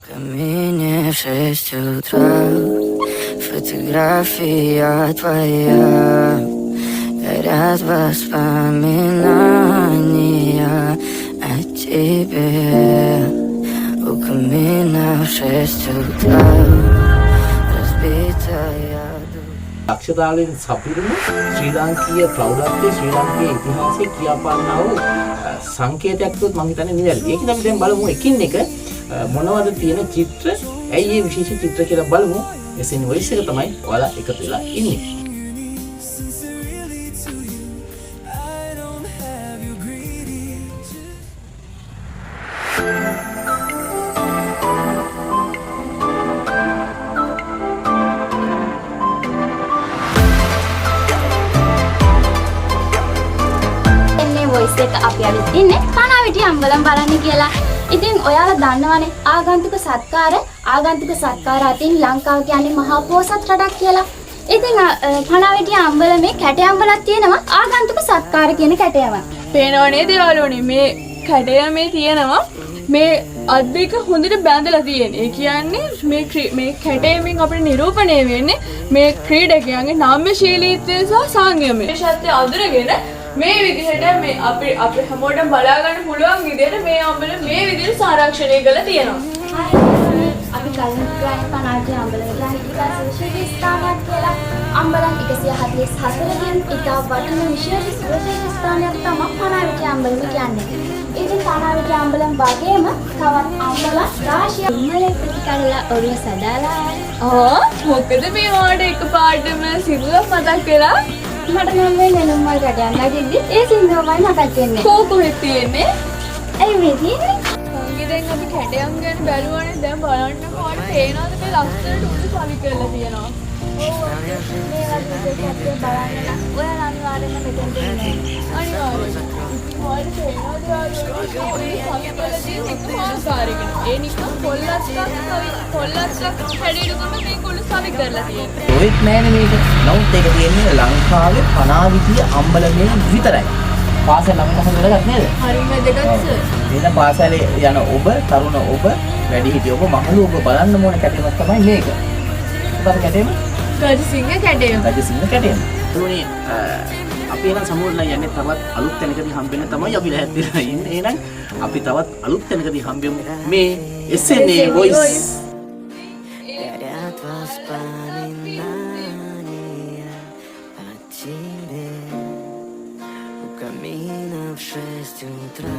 Камине в 6 утра, фотография твоя, горят воспоминания о тебе. У камина в 6 утра, разбитая душа. අක්ෂතාවලින් සපිරුණු ශ්‍රී ලාංකීය ප්‍රෞಢත්වයේ ශ්‍රී ලාංකීය ඉතිහාසයේ කියාපාන්නා වූ සංකේතයක් තුත් මම හිතන්නේ නිවැරදි. ඒක අපි දැන් බලමු එකින් එක මොනවද තියෙන චිත්‍ර, ඇයි මේ විශේෂ චිත්‍ර කියලා බලමු. SN Voice එක තමයි ඔයාලා එකතු වෙලා ඉන්නේ. වොයිස් එක අපි අවිත් ඉන්නේ පනාවිටි අම්බලම් බලන්න කියලා. ඉතින් ඔයාලා දන්නවනේ ආගන්තුක සත්කාර අතින් ලංකාව කියන්නේ මහා පොහොසත් රටක් කියලා. ඉතින් පනාවිටි අම්බලමේ කැටයම්බලක් තියෙනවා ආගන්තුක සත්කාර කියන කැටයම. පේනව නේද යාළුවනේ මේ කැටයමේ තියෙනවා මේ අත් දෙක හොඳට බැඳලා තියෙන. ඒ කියන්නේ මේ කැටයමින් අපිට නිරූපණය වෙන්නේ මේ ක්‍රීඩකයන්ගේ නම්‍යශීලීත්වය සහ සංයමය. විශේෂත්වය අඳුරගෙන මේ විදිහට මේ අපි හැමෝටම බලා ගන්න පුළුවන් විදිහට මේ අම්බල මේ විදිහට සංරක්ෂණය කරලා තියෙනවා. අපි කලින් ගානේ පනාවිටි අම්බලම ගැන ඉතිහාසයේ ස්ථානයක් කියලා. අම්බලම් 144 ගෙන් ඉතා වටිනා විශේෂ සුරක්ෂිත ස්ථානයක් තමයි පනාවිටි අම්බලම කියන්නේ. ඉතින් පනාවිටි අම්බලම් වගේම තවත් අම්බල රාශියක් ඉන්නලේ ප්‍රතිකාරලා ඔරිය සදාලා. මොකද මේ වාට එකපාරටම සිරුරක් මතක් වෙලා මට නම් මේ නෙළුම් මල් කඩයන් නැගිද්දි ඒ සින්දුවමයි මතක් වෙන්නේ. කොහෙද තියෙන්නේ? ඇයි මේ තියෙන්නේ? මංගේ දැන් අපි කැටයම් ගැන බැලුවානේ දැන් බලන්න කොහොමද පේනවද මේ ලස්සනට උඩු සවි කරලා තියෙනවා. මේ වගේ දෙයක් බලන්න ඔයාලා අනිවාර්යෙන්ම මෙතෙන්ට එන්න. අනිවාර්යයෙන්. හොයලා පේනවද ඒ නිකන් පොල්ලස්සක් හැඩයට තමයි මේ කුළු සවි කරලා තියෙන්නේ. ඔයෙත් නෑනේ මේක. නමුත් ඒක තියෙන්නේ ලංකාවේ පනාවිටිය අම්බලමේ විතරයි. පාසල් ළමයි හොඳ වැඩක් නේද? හරිම දෙකක්ද? එන පාසලේ යන ඔබ, තරුණ ඔබ, වැඩිහිටි ඔබ, මහලු ඔබ බලන්න ඕන කැටයමක් තමයි මේක. මොකද කැටයම? ගජසිංහ කැටයම. ගජසිංහ කැටයම. ඒෝනේ අපි එන සමුල්ලා යන්නේ තවත් අලුත් තැනකදී හම්බෙන්න තමයි අපි ලැහැත්තිලා ඉන්නේ. එහෙනම් අපි තවත් අලුත් තැනකදී හම්බෙමු. මේ SNA Voice. Горят воспоминания о тебе. У камина в 6 утра.